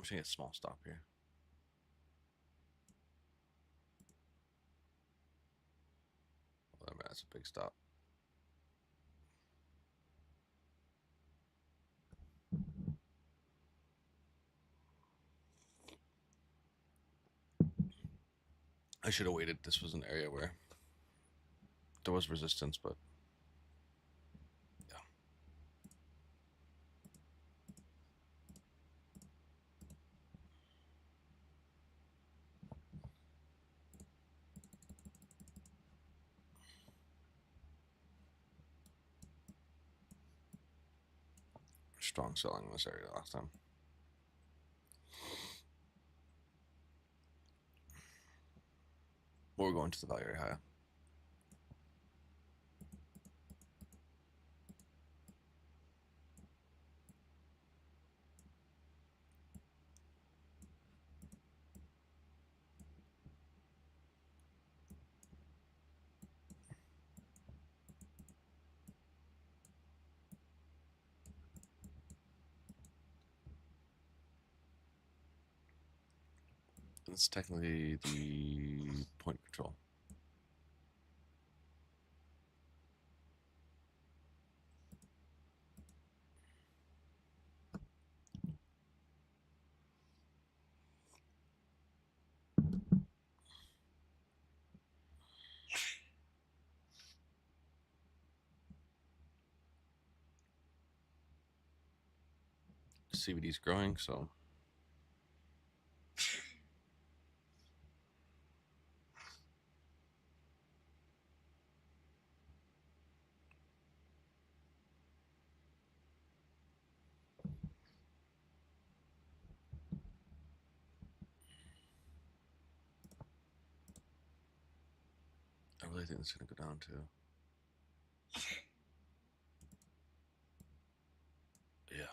just gonna get a small stop here. Oh, man, that's a big stop. I should have waited. This was an area where there was resistance, but yeah. Strong selling in this area last time. We're going to the value area high. It's technically the point control. CBD is growing, so I really think it's gonna go down to yeah.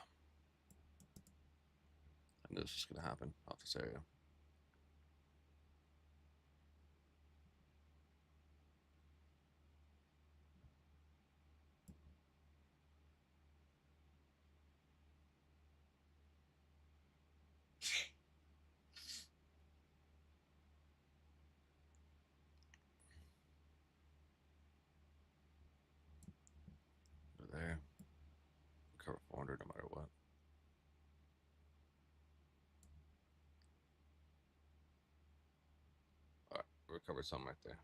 I knew this was gonna happen off this area. Over there. Cover 400 no matter what. Alright, recovered something right there.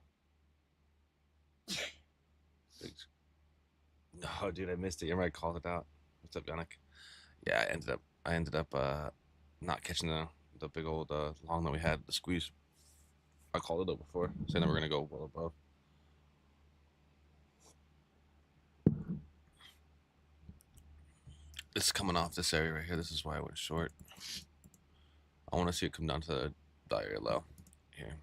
Big... No, dude, I missed it. You remember I called it out? What's up, Yannick? Yeah, I ended up not catching the big old long that we had, the squeeze. I called it out before, saying that we're gonna go well above. It's coming off this area right here. This is why I went short. I want to see it come down to the value low here.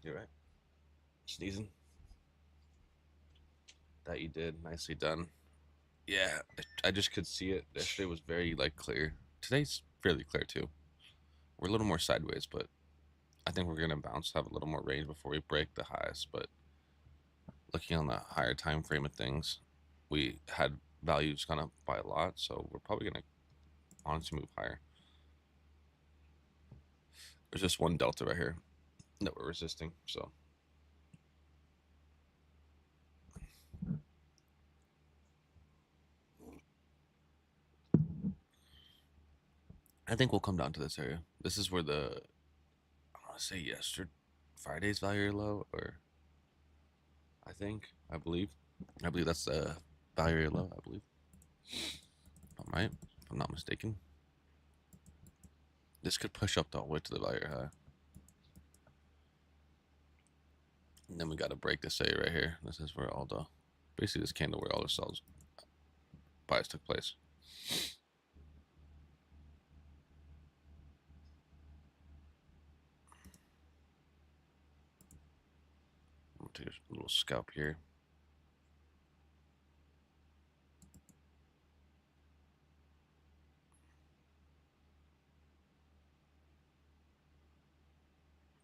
You're right. Sneezing. That you did. Nicely done. Yeah, I just could see it. Yesterday was very like clear. Today's fairly clear too. We're a little more sideways, but I think we're gonna bounce, have a little more range before we break the highs. But looking on the higher time frame of things, we had values gone up by a lot, so we're probably gonna honestly move higher. There's just one delta right here that we're resisting, so I think we'll come down to this area. This is where I want to say yesterday, Friday's value low, or I believe that's the value low. I believe. I'm right, if I'm not mistaken. This could push up the way to the value high, and then we got to break this area right here. This is where all the basically this candle where all the sales buys took place. I'm gonna take a little scalp here.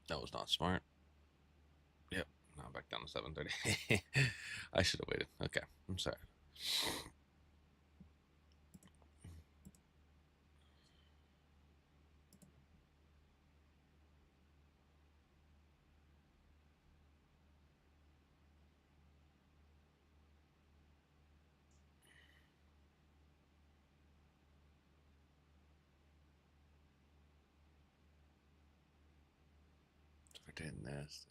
That was not smart. Yep. Now back down to 730. I should have waited. Okay. I'm sorry. getting this,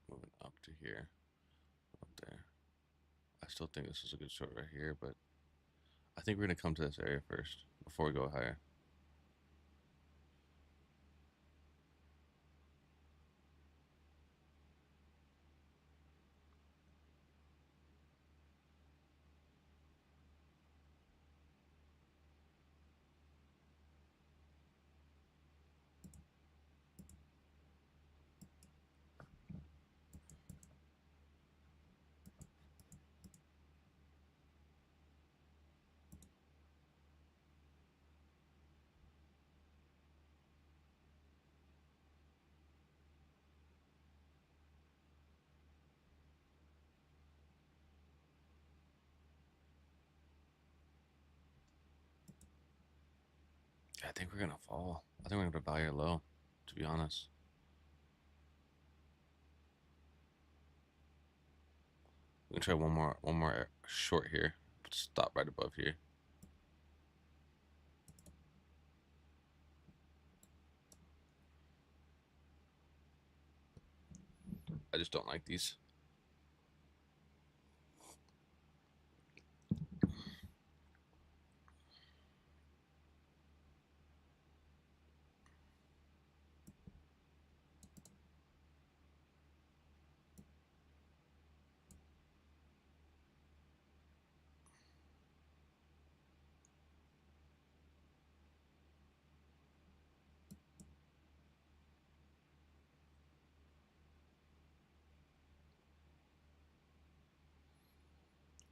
moving up to here, up there. I still think this is a good short right here, but I think we're gonna come to this area first before we go higher. I think we're gonna fall. I think we're gonna buy or low, to be honest. We can try one more short here. Stop right above here. I just don't like these.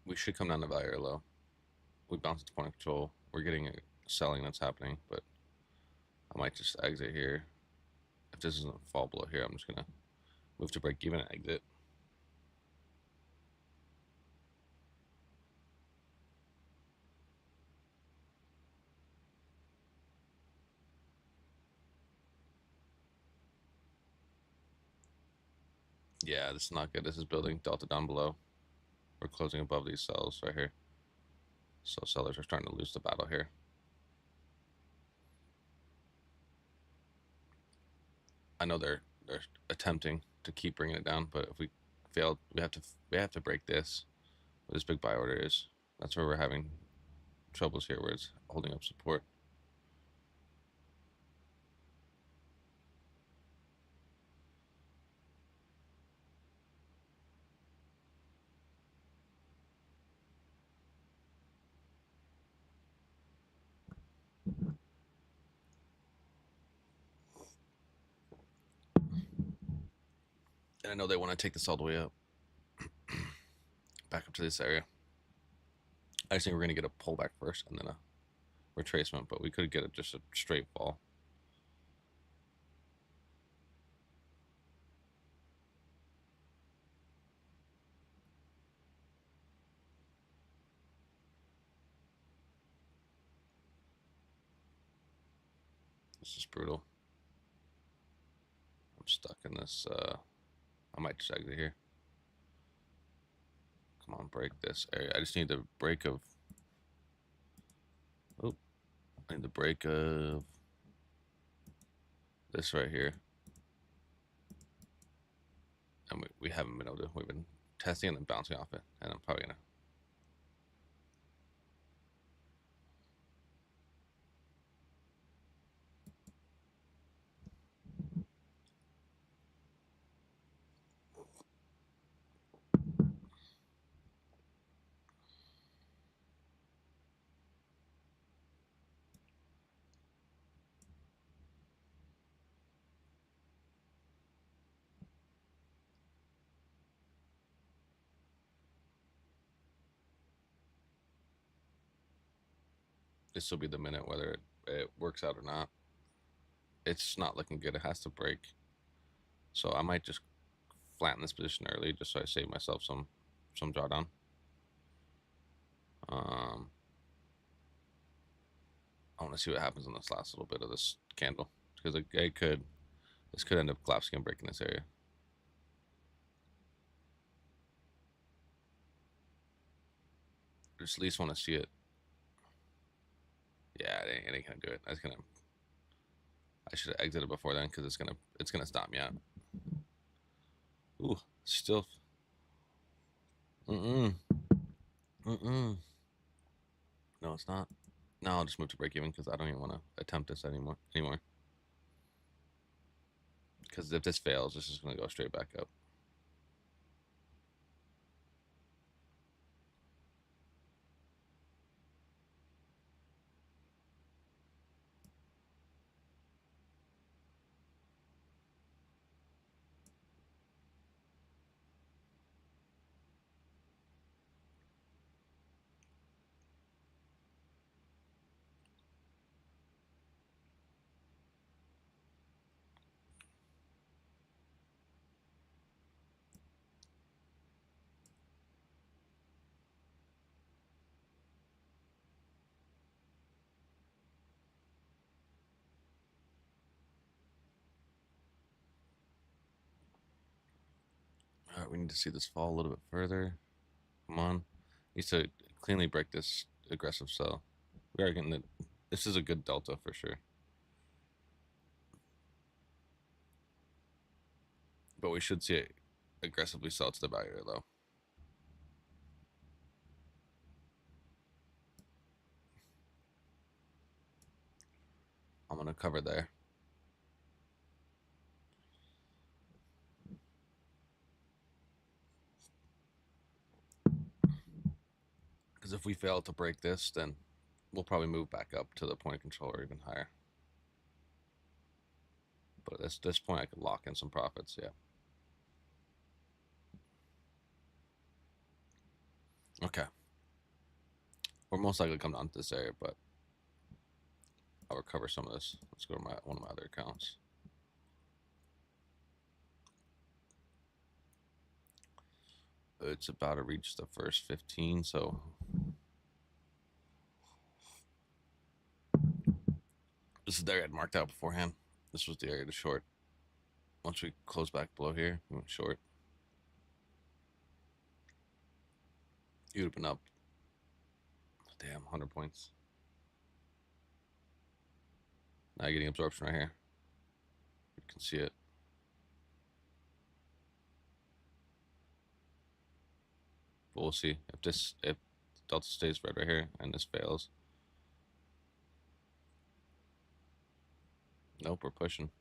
We should come down to buy or low. We bounce at the point of control. We're getting a selling that's happening, but I might just exit here. If this doesn't fall below here, I'm just gonna move to break even and exit. Yeah, this is not good. This is building delta down below. We're closing above these cells right here. So sellers are starting to lose the battle here. I know they're attempting to keep bringing it down, but if we fail, we have to break this. Where this big buy order is. That's where we're having troubles here, where it's holding up support. And I know they want to take this all the way up, back up to this area. I just think we're gonna get a pullback first and then a retracement, but we could get just a straight fall. This is brutal. I'm stuck in this. I might just exit here. Come on, break this area. I just need the break of. Oh, I need the break of this right here. And we haven't been able to. We've been testing and then bouncing off it, and I'm probably gonna. This will be the minute whether it works out or not. It's not looking good. It has to break. So I might just flatten this position early just so I save myself some drawdown. I want to see what happens in this last little bit of this candle because this could end up collapsing and breaking this area. I just at least want to see it. Yeah, it ain't gonna do it. I should have exited before then because it's gonna stop me out. Ooh, still. Mm-mm. Mm-mm. No, it's not. No, I'll just move to break even because I don't even want to attempt this anymore. Because if this fails, this is going to go straight back up. All right, we need to see this fall a little bit further. Come on. Needs to cleanly break this aggressive sell. We are getting it. This is a good delta for sure. But we should see it aggressively sell to the buyer though. I'm gonna cover there. Because if we fail to break this, then we'll probably move back up to the point of control or even higher. But at this point, I could lock in some profits. Yeah. Okay. We're most likely come down to this area, but I'll recover some of this. Let's go to one of my other accounts. It's about to reach the first 15, so this is the area I'd marked out beforehand. This was the area to short. Once we close back below here, we went short. You would have been up. Damn, 100 points. Now you're getting absorption right here. You can see it. But we'll see if delta stays red right here and this fails. Nope, we're pushing.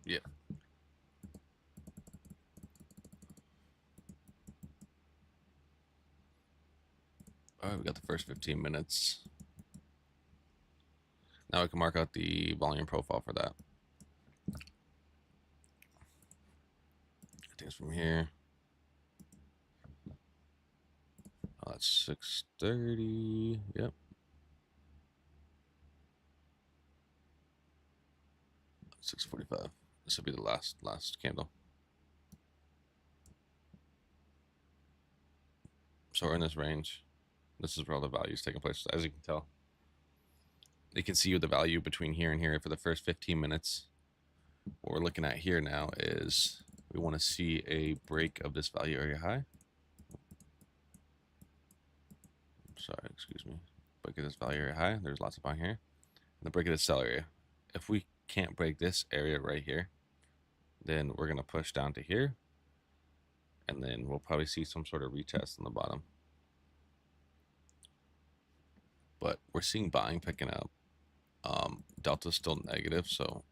Yeah. All right, we got the first 15 minutes. Now we can mark out the volume profile for that. I think it's from here. Oh, that's 6:30. Yep. 6:45. This will be the last candle. So we're in this range. This is where all the value is taking place, as you can tell. You can see the value between here and here for the first 15 minutes. What we're looking at here now is we want to see a break of this value area high. Sorry, excuse me. Break of this value area high. There's lots of buying here. And the break of this sell area. If we can't break this area right here, then we're going to push down to here. And then we'll probably see some sort of retest on the bottom. But we're seeing buying picking up. Delta's still negative, so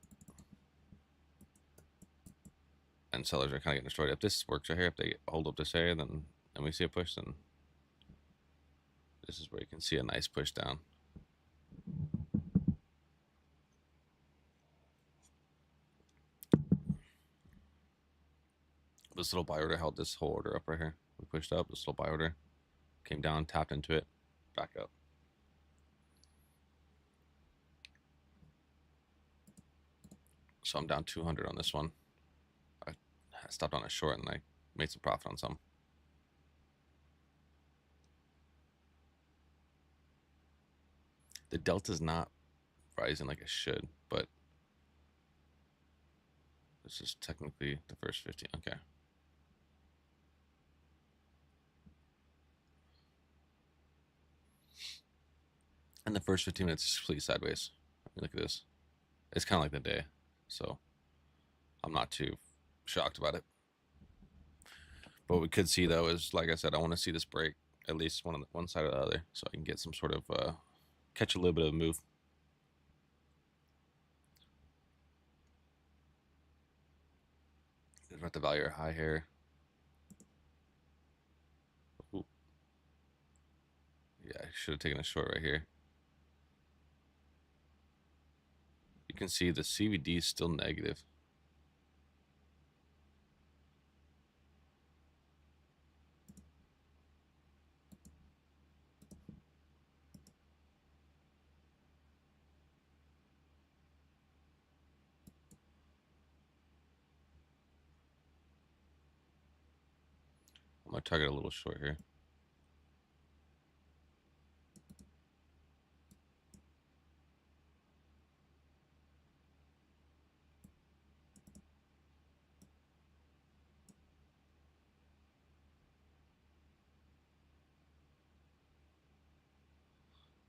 and sellers are kind of getting destroyed. If this works right here, if they hold up this area, then and we see a push, then this is where you can see a nice push down. This little buy order held this whole order up right here. We pushed up, this little buy order came down, tapped into it, back up. So I'm down 200 on this one. I stopped on a short and I made some profit on some. The delta's not rising like it should, but this is technically the first 15. Okay. And the first 15 minutes is completely sideways. I mean, look at this. It's kind of like the day. So I'm not too shocked about it. But what we could see though is, like I said, I want to see this break at least one side or the other, so I can get some sort of catch a little bit of a move. We're at the value or high here. Ooh. Yeah, I should have taken a short right here. You can see the CVD is still negative. I'm gonna target a little short here.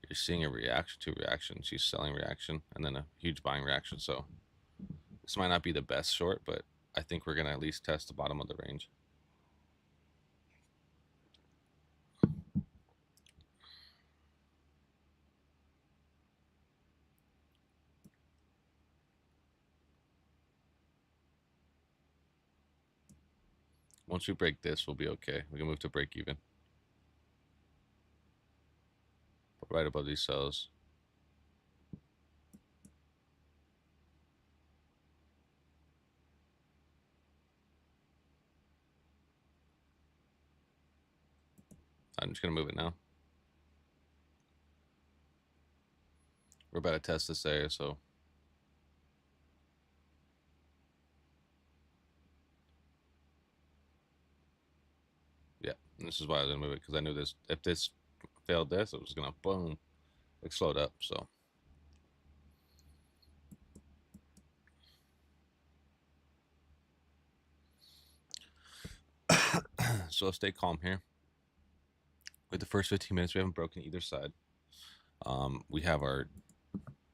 You're seeing a reaction to reaction. She's selling reaction and then a huge buying reaction. So this might not be the best short, but I think we're gonna at least test the bottom of the range. Once we break this, we'll be okay. We can move to break even. But right above these cells. I'm just gonna move it now. We're about to test this area, so yeah. And this is why I didn't move it, because I knew this. If this failed this, it was gonna boom, explode up. So so stay calm here. With the first 15 minutes, we haven't broken either side. We have our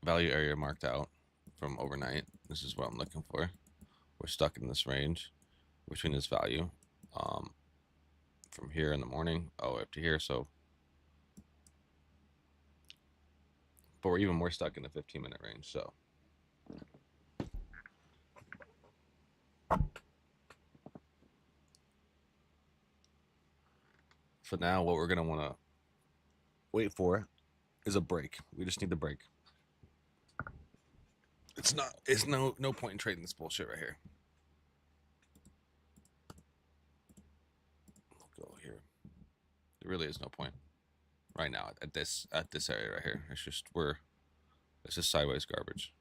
value area marked out from overnight. This is what I'm looking for. We're stuck in this range between this value from here in the morning up to here. So, but we're even more stuck in the 15-minute range. So for now, what we're gonna want to wait for is a break. We just need the break. It's no point in trading this bullshit right here. We'll go here. There really is no point right now at this area right here. It's just sideways garbage.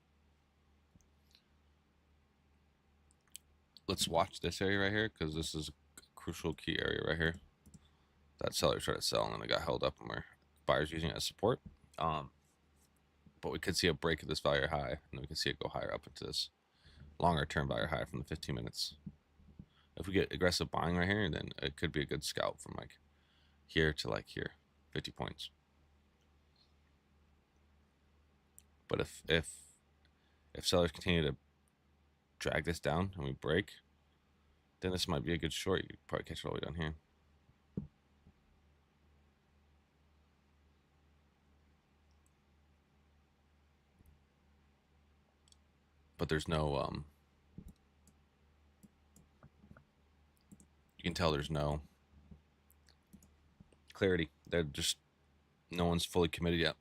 Let's watch this area right here, because this is a crucial key area right here. That seller tried to sell and then it got held up, and where buyers using it as support. But we could see a break of this value high, and then we can see it go higher up into this longer term value high from the 15 minutes. If we get aggressive buying right here, then it could be a good scalp from like here to like here, 50 points. But if sellers continue to drag this down and we break, then this might be a good short. You probably catch it all the way down here. But there's no you can tell there's no clarity. They're just, no one's fully committed yet.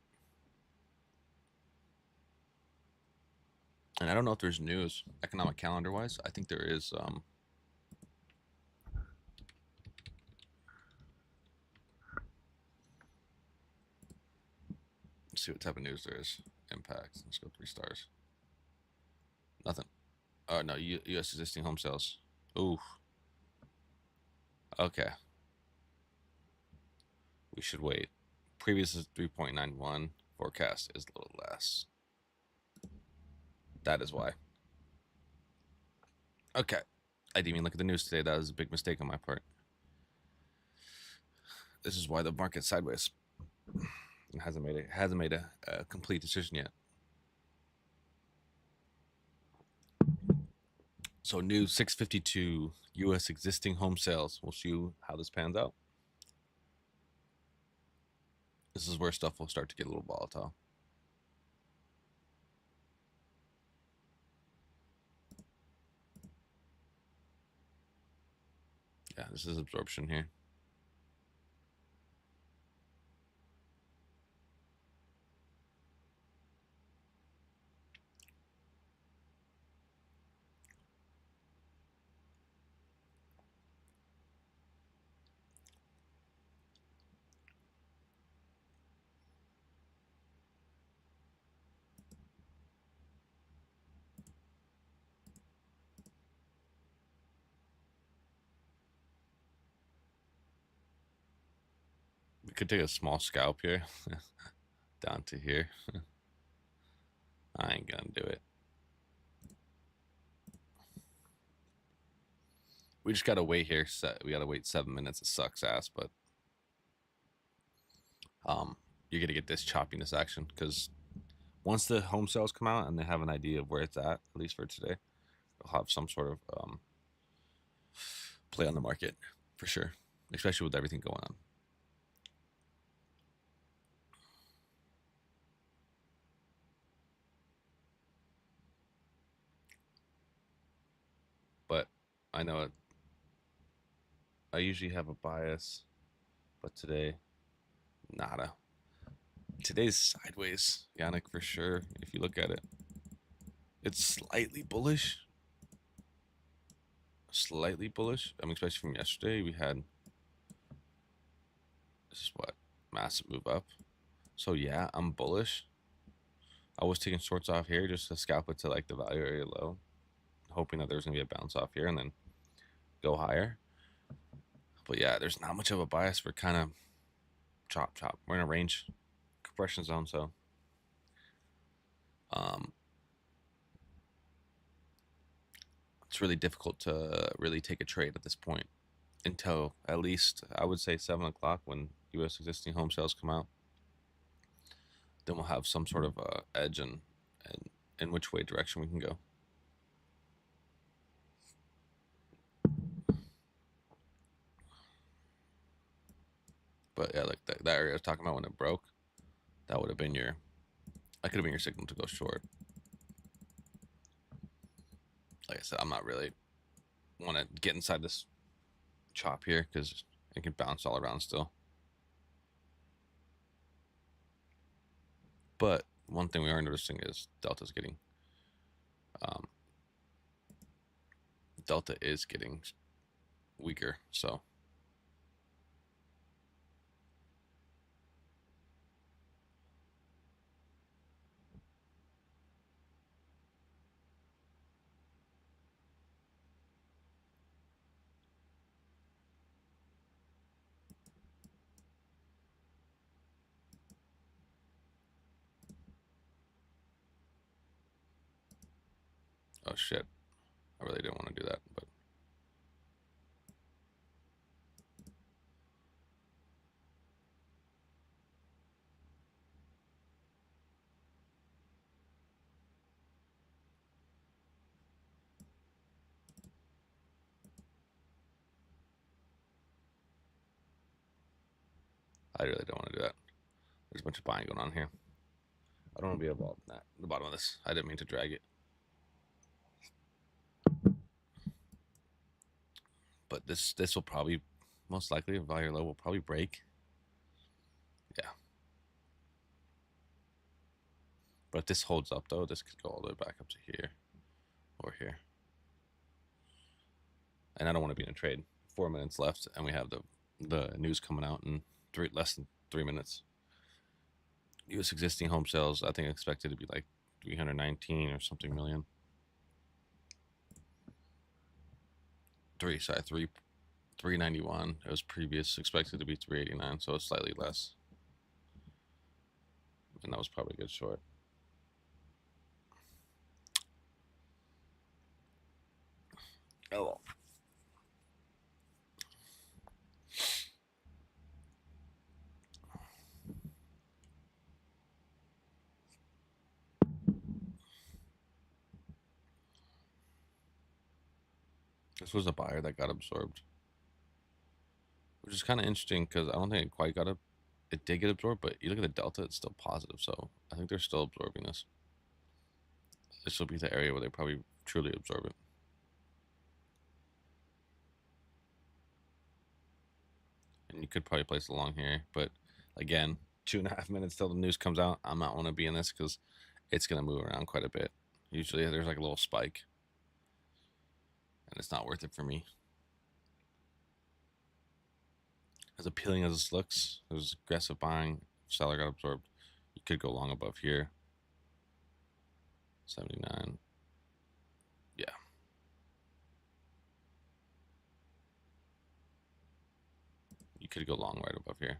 And I don't know if there's news economic calendar wise. I think there is Let's see what type of news there is. Impact. Let's go 3 stars. Nothing. Oh no, U.S. existing home sales. Ooh. Okay. We should wait. Previous is 3.91. Forecast is a little less. That is why. Okay. I didn't even look at the news today. That was a big mistake on my part. This is why the market's sideways. It hasn't made a complete decision yet. So new 652 U.S. existing home sales. We'll see how this pans out. This is where stuff will start to get a little volatile. Yeah, this is absorption here. We could take a small scalp here down to here. I ain't gonna do it. We just gotta wait here. We gotta wait 7 minutes. It sucks ass, but you're gonna get this choppiness action because once the home sales come out and they have an idea of where it's at least for today, they'll have some sort of play on the market for sure, especially with everything going on. But I know it. I usually have a bias, but today, nada. Today's sideways, Yannick, for sure. If you look at it, it's slightly bullish. Slightly bullish. I mean, especially from yesterday, we had this is what massive move up. So yeah, I'm bullish. I was taking shorts off here just to scalp it to like the value area low, hoping that there's gonna be a bounce off here and then go higher. But yeah, there's not much of a bias. We're kind of chop. We're in a range compression zone, so it's really difficult to really take a trade at this point until at least I would say 7 o'clock when U.S. existing home sales come out. Then we'll have some sort of edge and in which way direction we can go. But yeah, like that area I was talking about when it broke, that would have been your, that could have been your signal to go short. Like I said, I'm not really want to get inside this chop here because it can bounce all around still. But one thing we are noticing is Delta is getting weaker. So oh shit, I really didn't want to do that, but I really don't want to do that. There's a bunch of buying going on here. I don't want to be involved in that. The bottom of this. I didn't mean to drag it. But this will probably, most likely, value low will probably break. Yeah. But if this holds up, though, this could go all the way back up to here or here. And I don't want to be in a trade. 4 minutes left, and we have the news coming out in less than 3 minutes. U.S. existing home sales, I think expected to be like 319 or something million. Sorry, 391. It was previous expected to be 389, so it's slightly less, and that was probably a good short. Oh well. This was a buyer that got absorbed, which is kind of interesting because I don't think it quite got it did get absorbed, but you look at the delta, it's still positive. So I think they're still absorbing this. This will be the area where they probably truly absorb it. And you could probably place along here, but again, 2.5 minutes till the news comes out. I'm not want to be in this because it's gonna move around quite a bit. Usually there's like a little spike, and it's not worth it for me. As appealing as this looks, there's aggressive buying. Seller got absorbed. You could go long above here. 79. Yeah. You could go long right above here.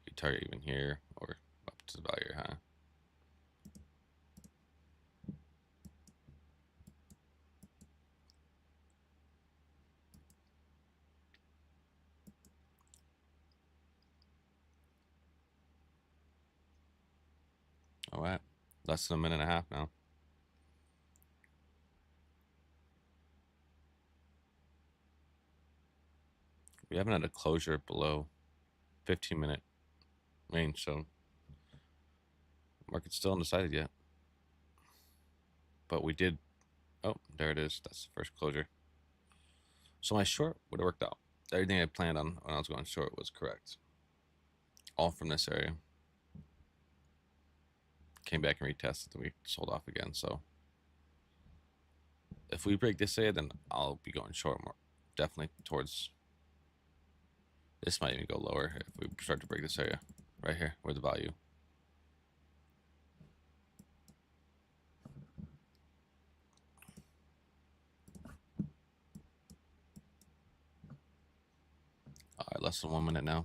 You target even here or up to the value high. All right. Less than a minute and a half now. We haven't had a closure below 15-minute range, so market's still undecided yet. But we did. Oh, there it is. That's the first closure. So my short would have worked out. Everything I planned on when I was going short was correct. All from this area. Came back and retested, and we sold off again. So if we break this area, then I'll be going short more. Definitely towards. This might even go lower if we start to break this area right here, where the value. All right, less than 1 minute now.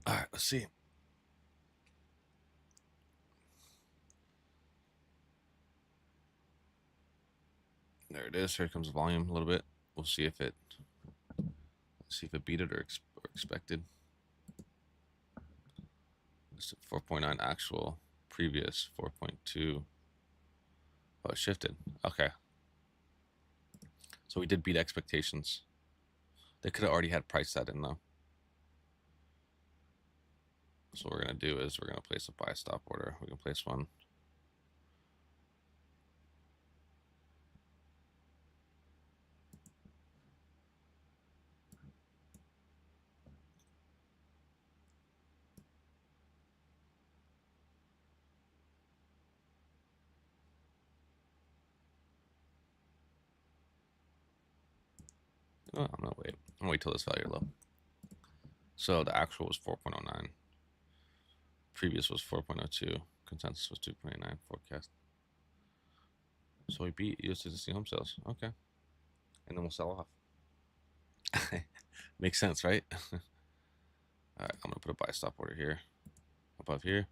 All right, let's see. There it is. Here comes the volume a little bit. We'll see if it beat it or expected. It's 4.9 actual, previous 4.2. Oh, it shifted. Okay. So we did beat expectations. They could have already had priced that in though. So what we're gonna do is we're gonna place a buy stop order. We can place one. Oh, I'm gonna wait. I'm gonna wait till this value low. So the actual was 4.09. Previous was 4.02. Consensus was 2.9. Forecast. So we beat U.S. existing home sales. Okay. And then we'll sell off. Makes sense, right? All right, I'm gonna put a buy stop order here, above here.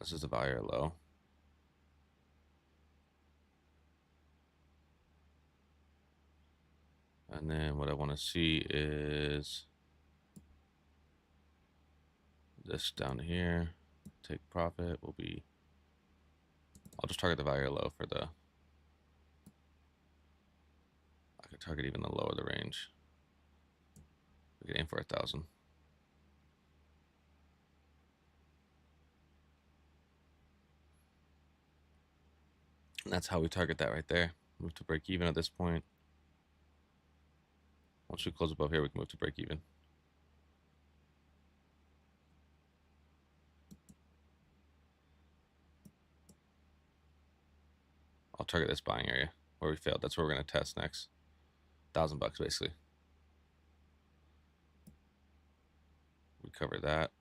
This is the value low. And then what I want to see is this down here. Take profit will be. I'll just target the value low for the. I could target even the low of the range. We could aim for 1,000. And that's how we target that right there. Move to break even at this point. Once we close above here, we can move to break even. I'll target this buying area where we failed. That's where we're going to test next. $1,000 basically. We cover that.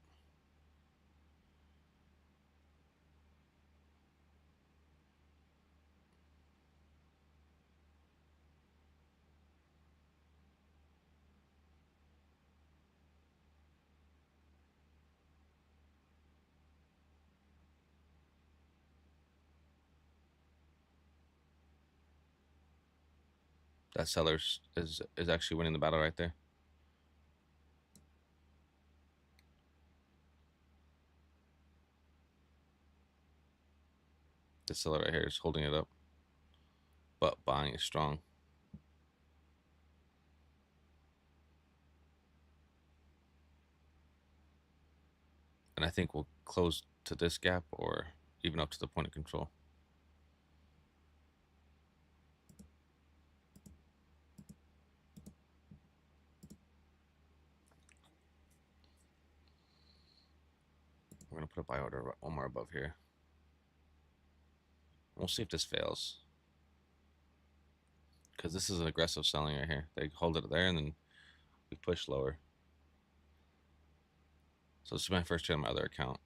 That seller is actually winning the battle right there. This seller right here is holding it up, but buying is strong. And I think we'll close to this gap or even up to the point of control. We're going to put a buy order one more above here. We'll see if this fails. Because this is an aggressive selling right here. They hold it there and then we push lower. So this is my first trade on my other account.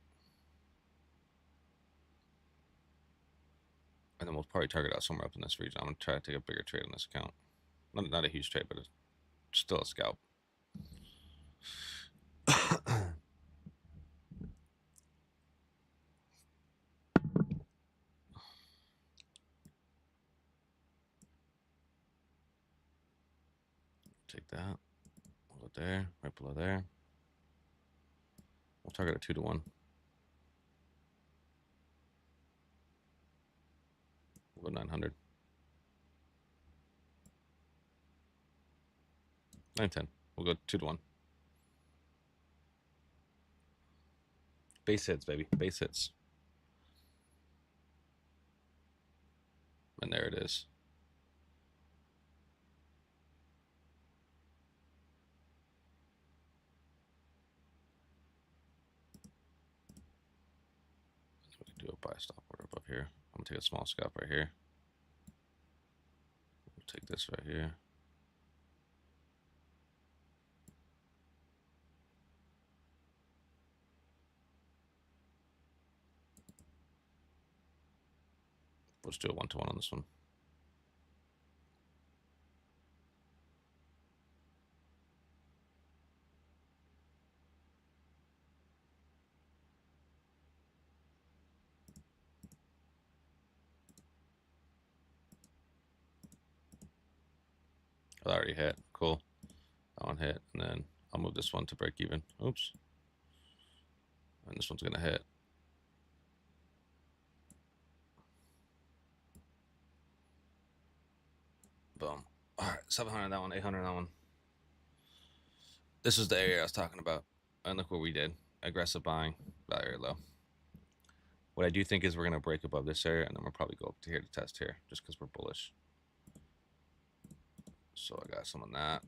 And then we'll probably target out somewhere up in this region. I'm going to try to take a bigger trade on this account. Not a huge trade, but it's still a scalp. Take that. Hold it there, right below there. We'll target a 2-to-1. We'll go 900. 910. We'll go 2-to-1. Base hits, baby. Base hits. And there it is. We can do a buy stop order above here. I'm gonna take a small scalp right here. We'll take this right here. We'll just do a 1-to-1 on this one. That already hit. Cool. That one hit. And then I'll move this one to break even. Oops. And this one's going to hit. Boom. All right. 700 that one. 800 that one. This is the area I was talking about. And look what we did. Aggressive buying. Very low. What I do think is we're going to break above this area. And then we'll probably go up to here to test here. Just because we're bullish. So I got some on that.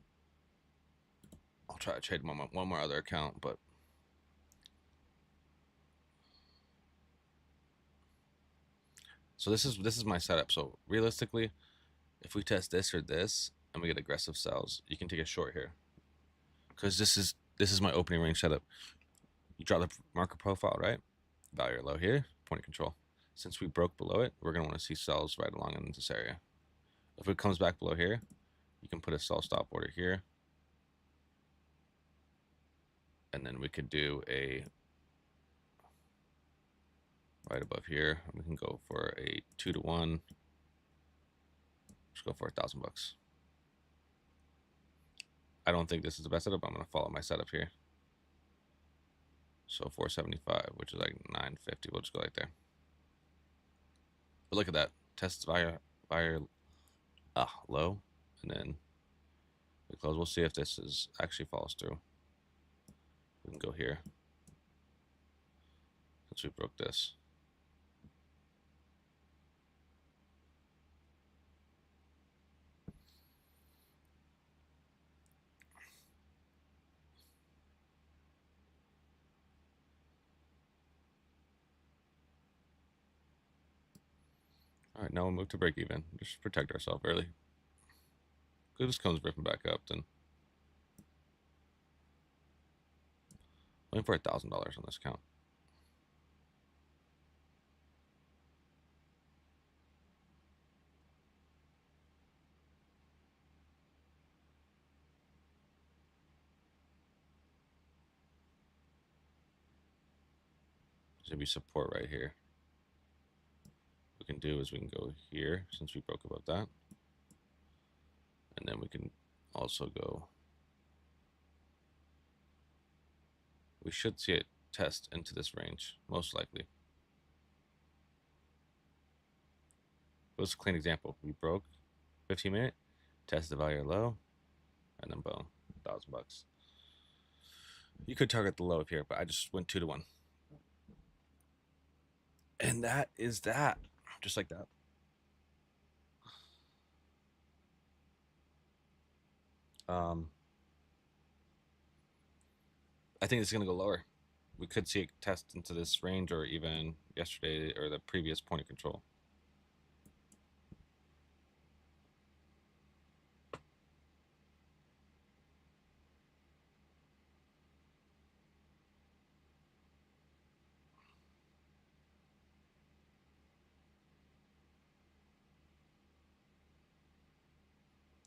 I'll try to trade one more other account, but so this is my setup. So realistically, if we test this or this and we get aggressive sells, you can take a short here. Because this is my opening range setup. You draw the market profile, right? Value low here, point of control. Since we broke below it, we're gonna want to see sells right along in this area. If it comes back below here, you can put a sell stop order here. And then we could do a right above here. We can go for a 2-to-1. Just go for $1,000. I don't think this is the best setup. I'm gonna follow my setup here. So 475, which is like 950. We'll just go right there. But look at that. Tests buyer low, and then we close. We'll see if this is actually follows through. We can go here. Since we broke this. Now we'll move to break even. Just protect ourselves early. If this comes ripping back up, then waiting for $1,000 on this account. There's gonna be support right here. What we can do is we can go here since we broke above that, and then we can also go. We should see it test into this range, most likely. It was a clean example. We broke 15-minute, tested the value low, and then boom, $1,000. You could target the low up here, but I just went 2 to 1. And that is that. Just like that. I think it's going to go lower. We could see it test into this range or even yesterday or the previous point of control.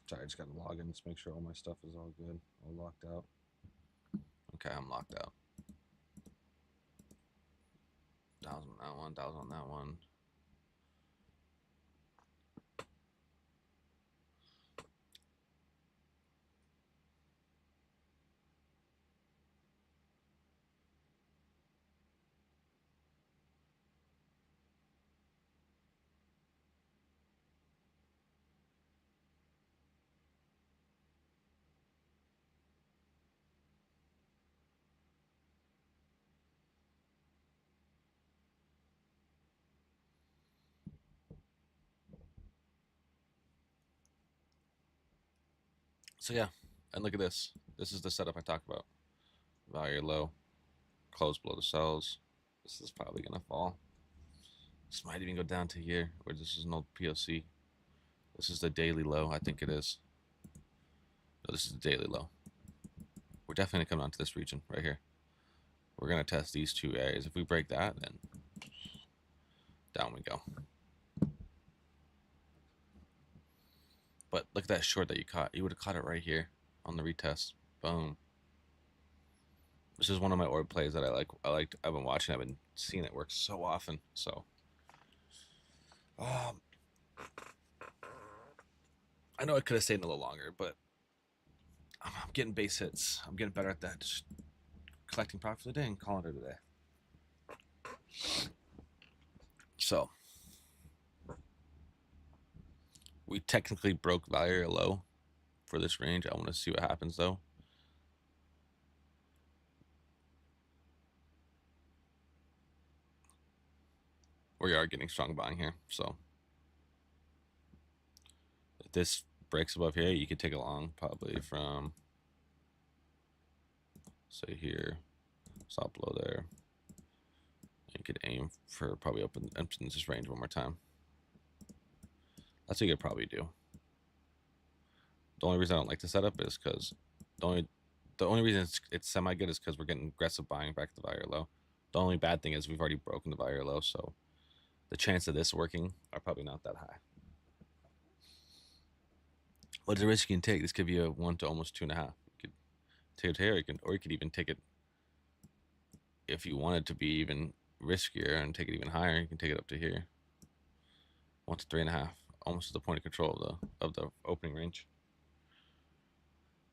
Sorry, I just got to log in to make sure all my stuff is all good, all locked out. Okay, I'm locked out. 1,000 on that one, 1,000 on that one. So yeah, and look at this. This is the setup I talked about. Value low, close below the cells. This is probably gonna fall. This might even go down to here, where this is an old POC. This is the daily low, I think it is. No, this is the daily low. We're definitely gonna come down to this region right here. We're gonna test these 2 areas. If we break that, then down we go. But look at that short that you caught. You would have caught it right here on the retest. Boom. This is one of my orb plays that I like. I've been watching. I've been seeing it work so often. So, I know I could have stayed a little longer, but I'm getting base hits. I'm getting better at that. Just collecting profit for the day and calling it a day. So, we technically broke value low for this range. I want to see what happens though. We are getting strong buying here. So, if this breaks above here, you could take it long probably from, say here, stop below there. You could aim for probably open this range one more time. That's what you could probably do. The only reason I don't like the setup is because the only reason it's semi good is because we're getting aggressive buying back at the value low. The only bad thing is we've already broken the value low, so the chance of this working are probably not that high. What's the risk you can take? This could be a 1 to almost 2.5. You could take it here, or you could even take it if you wanted to be even riskier and take it even higher. You can take it up to here, 1 to 3.5, almost to the point of control of the opening range.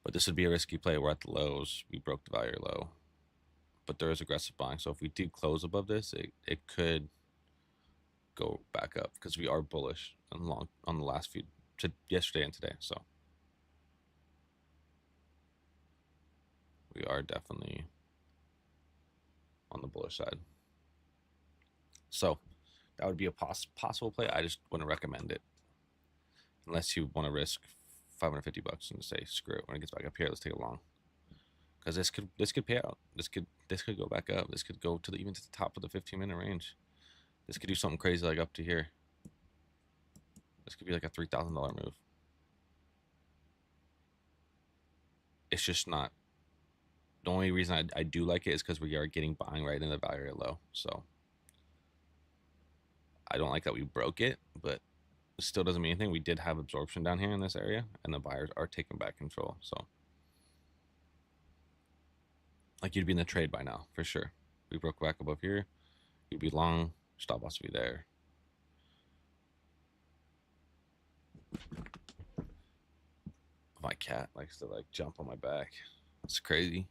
But this would be a risky play. We're at the lows. We broke the value low, but there is aggressive buying. So if we do close above this, it could go back up because we are bullish on the last few yesterday and today. So we are definitely on the bullish side. So that would be a possible play. I just wouldn't recommend it unless you want to risk $550 and say screw it. When it gets back up here, let's take it long, because this could pay out. This could go back up. This could go to even to the top of the 15-minute range. This could do something crazy like up to here. This could be like a $3,000 move. It's just not. The only reason I do like it is because we are getting buying right in the value area low. So I don't like that we broke it, but it still doesn't mean anything. We did have absorption down here in this area, and the buyers are taking back control. So like you'd be in the trade by now for sure. We broke back above here. You'd be long. Stop loss would be there. My cat likes to like jump on my back. It's crazy.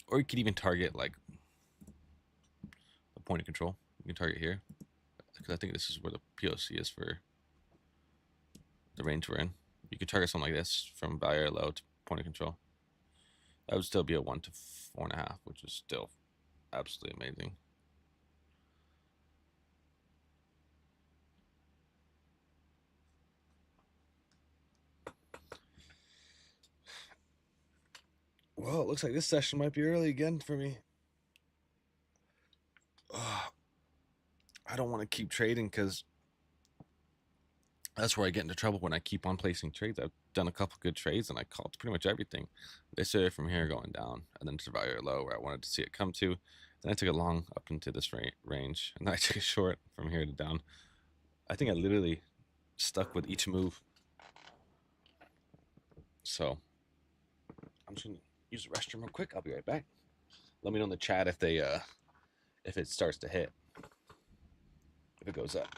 Or you could even target like the point of control. You can target here because I think this is where the POC is for the range we're in. You could target something like this from value low to point of control. That would still be a 1 to 4.5, which is still absolutely amazing. Well, it looks like this session might be early again for me. I don't want to keep trading because that's where I get into trouble when I keep on placing trades. I've done a couple good trades and I called pretty much everything. They started from here going down and then to value low where I wanted to see it come to. Then I took it long up into this range and then I took a short from here to down. I think I literally stuck with each move. So I'm just gonna use the restroom real quick. I'll be right back. Let me know in the chat if they if it starts to hit. If it goes up.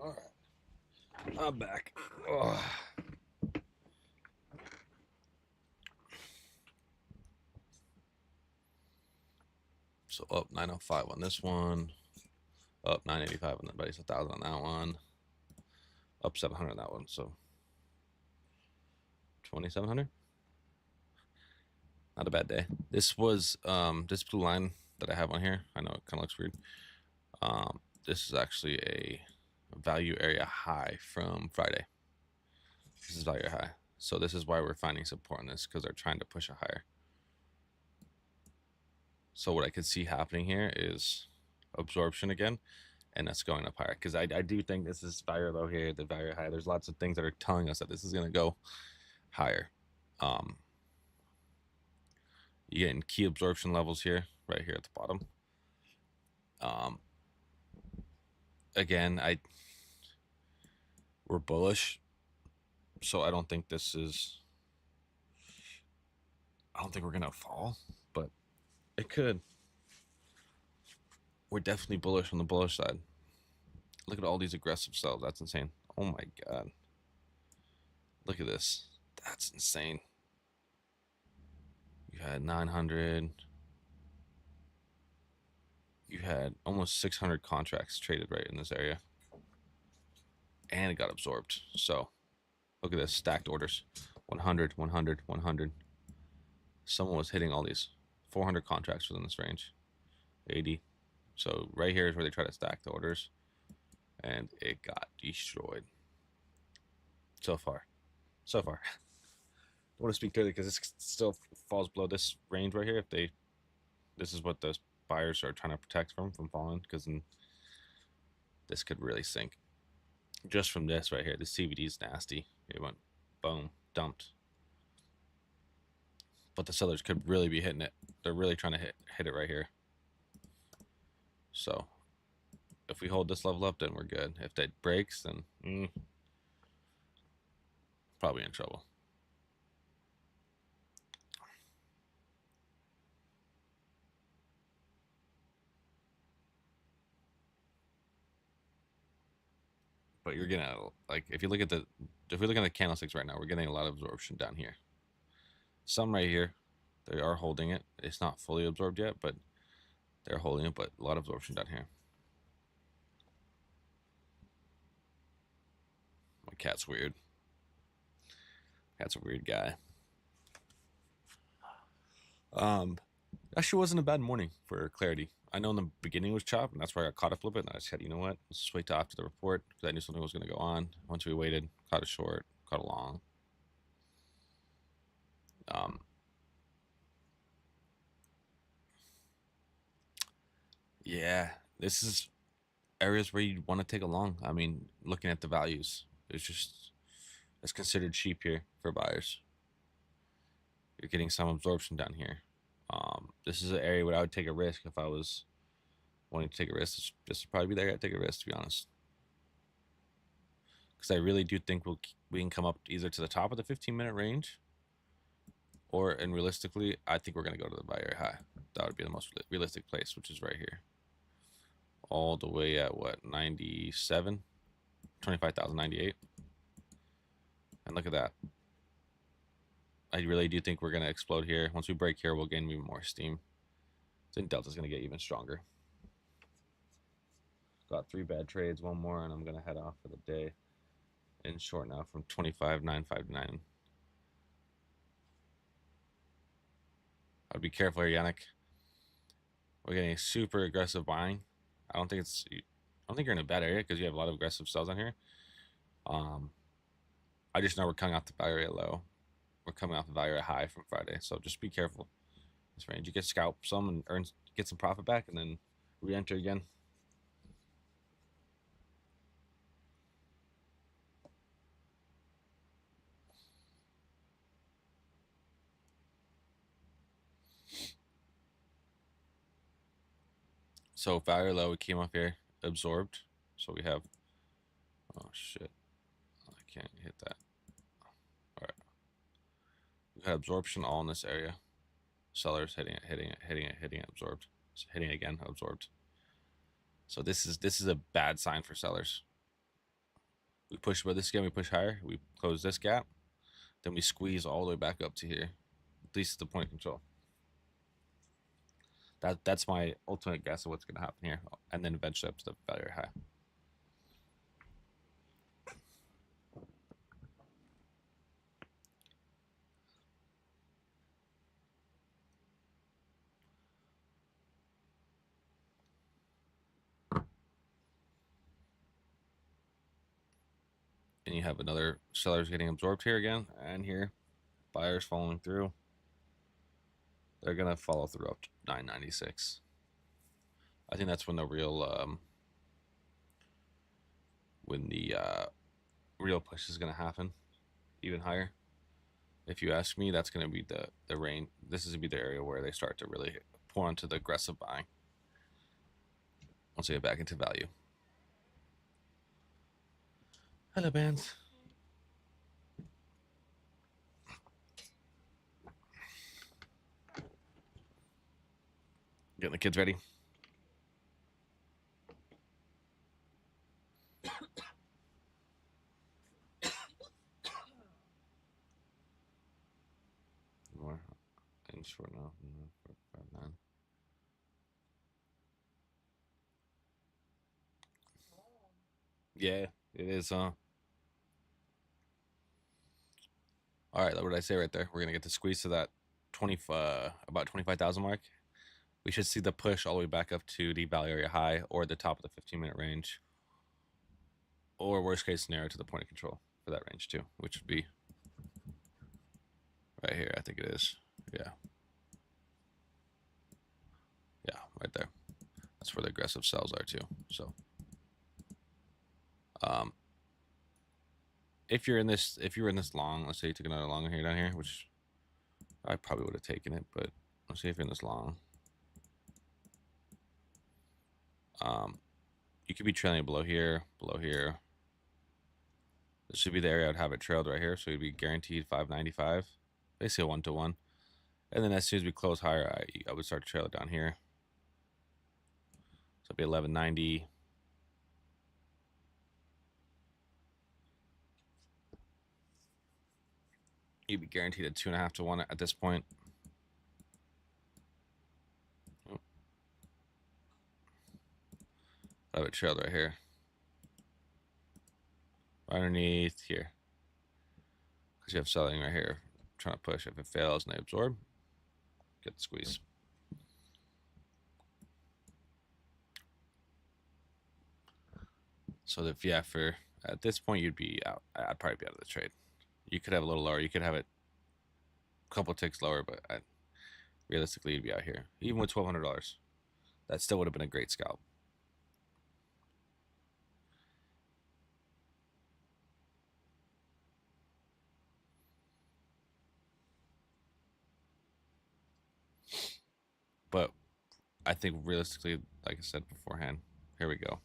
All right, I'm back. Oh. So up 905 on this one, up 985 on that base, 1,000 on that one, up 700 on that one. So 2,700. Not a bad day. This was this blue line that I have on here. I know it kind of looks weird. This is actually a value area high from Friday. This is value high. So this is why we're finding support on this, because they're trying to push it higher. So what I could see happening here is absorption again, and that's going up higher. Because I do think this is value low here, the value high. There's lots of things that are telling us that this is going to go higher. You getting key absorption levels here, right here at the bottom. Again, we're bullish, so I don't think this is. I don't think we're gonna fall, but it could. We're definitely bullish on the bullish side. Look at all these aggressive sells. That's insane. Oh my god. Look at this. That's insane. You had 900. You had almost 600 contracts traded right in this area. And it got absorbed. So Look at this, stacked orders. 100, 100, 100. Someone was hitting all these. 400 contracts within this range. 80. So right here is where they try to stack the orders. And it got destroyed. So far. So far. I want to speak clearly because this still falls below this range right here. If they, this is what the buyers are trying to protect from falling, because this could really sink. Just from this right here, this CVD is nasty. It went boom, dumped. But the sellers could really be hitting it. They're really trying to hit it right here. So if we hold this level up, then we're good. If that breaks, then probably in trouble. But you're getting like, if you look at if we look at the candlesticks right now, we're getting a lot of absorption down here. Some right here, they are holding it. It's not fully absorbed yet, but they're holding it. But a lot of absorption down here. My cat's weird. Cat's a weird guy. Actually wasn't a bad morning for clarity. I know in the beginning it was chopped, and that's why I got caught up a little bit. And I said, you know what? Let's just wait till after the report because I knew something was going to go on. Once we waited, caught a short, caught a long. Yeah, this is areas where you want to take a long. I mean, looking at the values, it's considered cheap here for buyers. You're getting some absorption down here. This is an area where I would take a risk if I was wanting to take a risk. This would probably be there. I'd take a risk, to be honest, because I really do think we can come up either to the top of the 15-minute range, and realistically, I think we're gonna go to the buyer high. That would be the most realistic place, which is right here, all the way at what, 97, 25,098, and look at that. I really do think we're gonna explode here. Once we break here, we'll gain even more steam. I think Delta's gonna get even stronger. Got 3 bad trades, one more, and I'm gonna head off for the day. In short now from 25,959. I'd be careful here, Yannick. We're getting super aggressive buying. I don't think you're in a bad area because you have a lot of aggressive sells on here. I just know we're coming off the value area low. We're coming off the value area high from Friday, so just be careful. This range, you get scalp some and get some profit back, and then re-enter again. So value low, we came off here, absorbed. So we have, oh shit, I can't hit that. All right, we had absorption all in this area. Sellers hitting it, absorbed, hitting it again, absorbed. So this is a bad sign for sellers. We push above this again, we push higher, we close this gap, then we squeeze all the way back up to here. At least the point of control. That's my ultimate guess of what's going to happen here, and then eventually up to the value high. And you have another sellers getting absorbed here again, and here buyers following through. They're gonna follow through up to 996. I think that's when the real real push is gonna happen, even higher. If you ask me, that's gonna be the range. This is gonna be the area where they start to really pour into the aggressive buying once they get back into value. Hello, bands. Getting the kids ready. More in short now. 459. Yeah, it is. All right, what did I say right there? We're gonna get the squeeze to that 20, about 25,000 mark. We should see the push all the way back up to the value area high or the top of the 15-minute range, or worst case scenario to the point of control for that range too, which would be right here. I think it is. Yeah, yeah, right there. That's where the aggressive sells are too. So, um, if you're in this long, let's say you took another long here down here, which I probably would have taken it, but let's see if you're in this long. You could be trailing below here, below here. This should be the area I'd have it trailed right here, so you'd be guaranteed 595, basically a 1-to-1. And then as soon as we close higher, I would start to trail it down here. So it'd be 1190. You'd be guaranteed a 2.5-to-1 at this point. I have it trailed right here, right underneath here, because you have selling right here, trying to push. If it fails and they absorb, get the squeeze. So if for at this point you'd be out. I'd probably be out of the trade. You could have a little lower. You could have it a couple ticks lower, but realistically you'd be out here. Even with $1,200, that still would have been a great scalp. But I think realistically, like I said beforehand, here we go.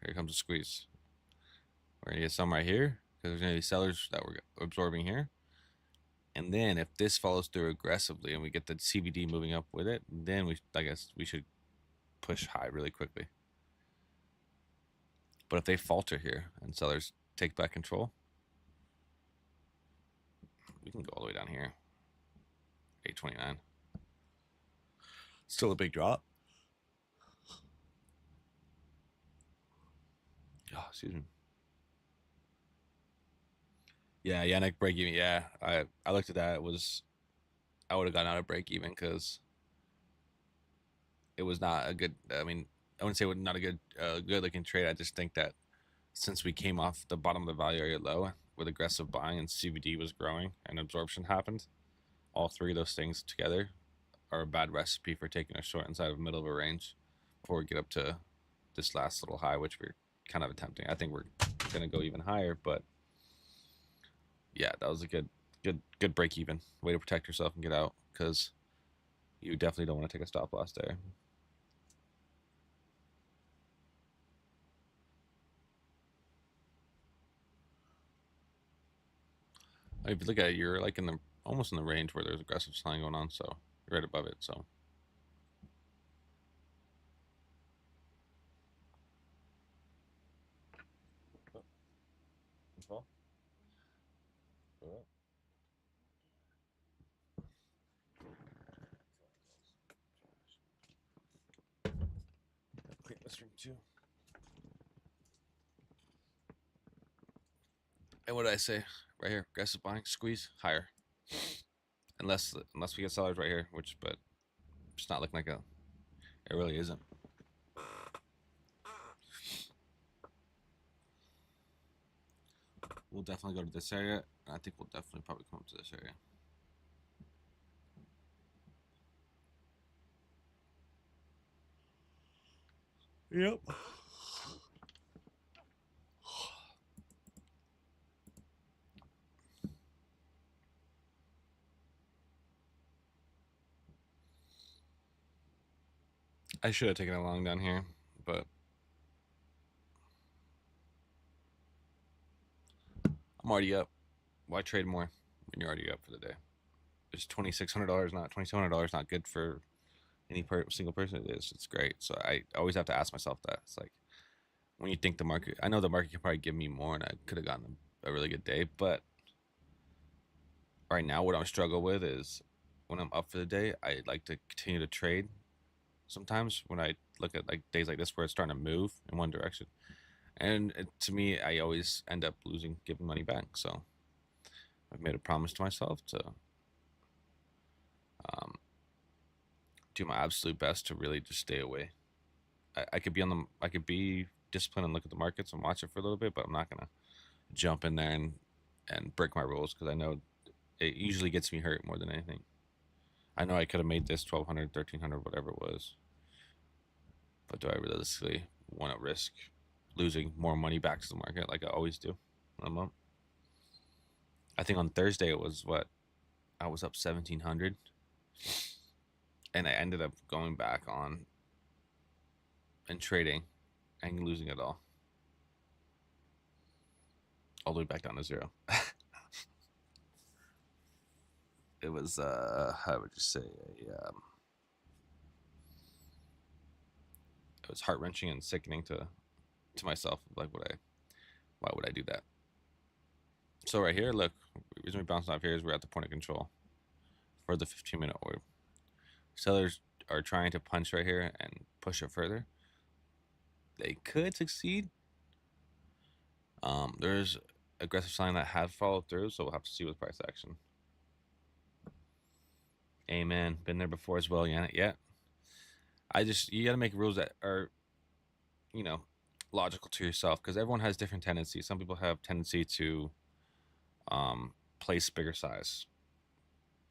Here comes a squeeze. We're gonna get some right here because there's gonna be sellers that we're absorbing here. And then if this follows through aggressively and we get the CVD moving up with it, then I guess we should push high really quickly. But if they falter here and sellers take back control, we can go all the way down here. 829. Still a big drop. Oh, excuse me. Yeah, Yannick break even. Yeah, I looked at that. I would have gotten out of break even because it was not a good. I mean, I wouldn't say it was not a good looking trade. I just think that since we came off the bottom of the value area low with aggressive buying and CVD was growing and absorption happened, all three of those things together are a bad recipe for taking a short inside of middle of a range before we get up to this last little high, which we're kind of attempting. I think we're gonna go even higher, but yeah, that was a good break even way to protect yourself and get out because you definitely don't want to take a stop loss there. If you look at it, you're like almost in the range where there's aggressive selling going on, so you're right above it. So clean this room too. And what did I say? Right here, aggressive buying, squeeze higher. Unless we get sellers right here, but it's not looking like it really isn't. We'll definitely go to this area. I think we'll definitely probably come up to this area. Yep. I should have taken it long down here, but I'm already up. Why trade more when you're already up for the day? It's $2,600, not $2,700, not good for any single person. It is. It's great. So I always have to ask myself that. It's like when you think the market, I know the market could probably give me more, and I could have gotten a really good day. But right now, what I'm struggling with is when I'm up for the day, I like to continue to trade. Sometimes when I look at like days like this where it's starting to move in one direction, and to me, I always end up losing, giving money back. So I've made a promise to myself to um, do my absolute best to really just stay away. I could be I could be disciplined and look at the markets and watch it for a little bit, but I'm not gonna jump in there and break my rules because I know it usually gets me hurt more than anything. I know I could have made this 1200, 1300, whatever it was, but do I realistically want to risk losing more money back to the market like I always do when I'm up? I think on Thursday it was what I was up 1700, and I ended up going back on and trading and losing it all the way back down to zero. It was how would you say it was heart wrenching and sickening to myself. Like, why would I do that? So right here, look, the reason we bounced off here is we're at the point of control for the 15-minute orb. Sellers are trying to punch right here and push it further. They could succeed. There's aggressive selling that has followed through, so we'll have to see with price action. Amen. Been there before as well, Yannick. Yeah. You gotta make rules that are, you know, logical to yourself because everyone has different tendencies. Some people have tendency to place bigger size,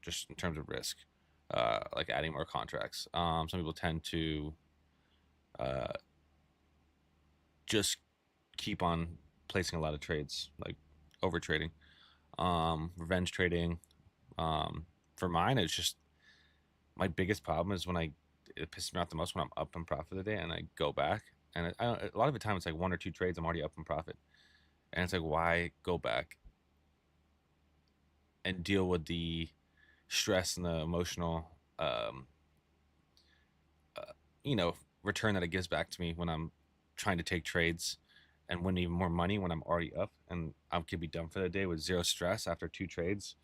just in terms of risk, like adding more contracts. Some people tend to uh, just keep on placing a lot of trades, like over trading, revenge trading. For mine, it's just my biggest problem is when it pisses me off the most when I'm up in profit the day and I go back and a lot of the time it's like one or two trades I'm already up in profit, and it's like why go back and deal with the stress and the emotional uh, you know return that it gives back to me when I'm trying to take trades and win even more money when I'm already up and I could be done for the day with zero stress after two trades.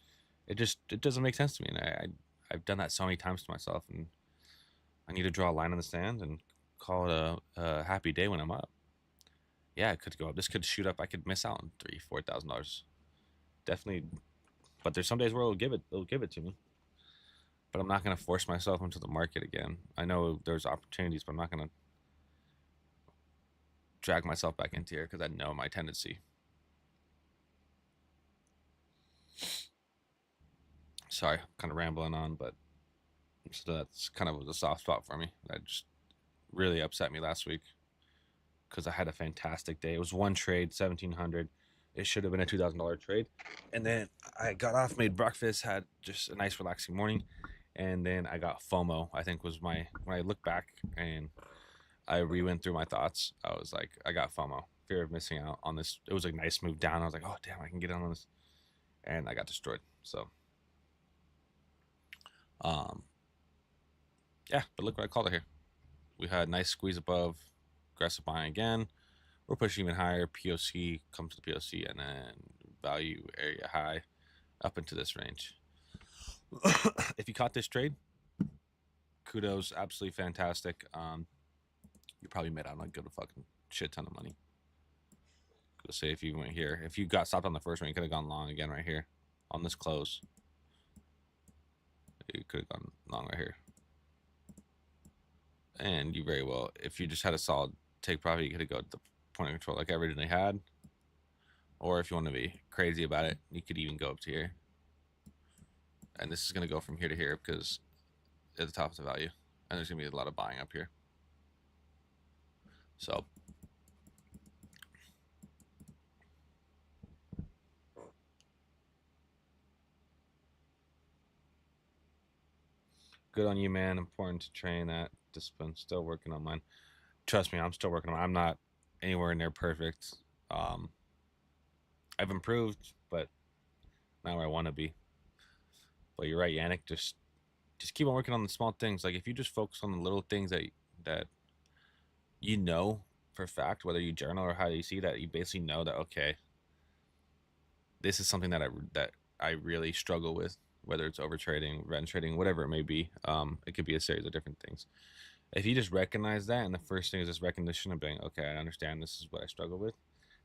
It doesn't make sense to me, and I've done that so many times to myself, and I need to draw a line in the sand and call it a happy day when I'm up. Yeah, it could go up. This could shoot up. I could miss out on $3,000, $4,000. Definitely, but there's some days where it'll give it to me. But I'm not gonna force myself into the market again. I know there's opportunities, but I'm not gonna drag myself back into here because I know my tendency. Sorry, kind of rambling on, but so that's kind of was a soft spot for me. That just really upset me last week because I had a fantastic day. It was one trade, 1,700. It should have been a $2,000 trade, and then I got off, made breakfast, had just a nice relaxing morning, and then I got FOMO. I think was my when I look back and I re-went through my thoughts. I was like, I got FOMO, fear of missing out on this. It was a nice move down. I was like, oh damn, I can get on this, and I got destroyed. So, um, yeah, but look what I called it here. We had a nice squeeze above, aggressive buying again. We're pushing even higher. POC comes to the POC, and then value area high up into this range. If you caught this trade, kudos, absolutely fantastic. You probably made out on a good fucking shit ton of money. Let's say if you went here, if you got stopped on the first one, you could have gone long again right here on this close. You could have gone long right here. And you very well, if you just had a solid take profit, you could have gone to the point of control like I originally had. Or if you want to be crazy about it, you could even go up to here. And this is going to go from here to here because at the top of the value. And there's going to be a lot of buying up here. So good on you, man. Important to train that discipline. Still working on mine. Trust me, I'm still working on mine. I'm not anywhere near perfect. I've improved, but not where I want to be. But you're right, Yannick. Just keep on working on the small things. Like if you just focus on the little things that you know for a fact, whether you journal or how you see that, you basically know that okay, this is something that I really struggle with. Whether it's over trading, rent trading, whatever it may be, it could be a series of different things. If you just recognize that, and the first thing is this recognition of being okay, I understand this is what I struggle with.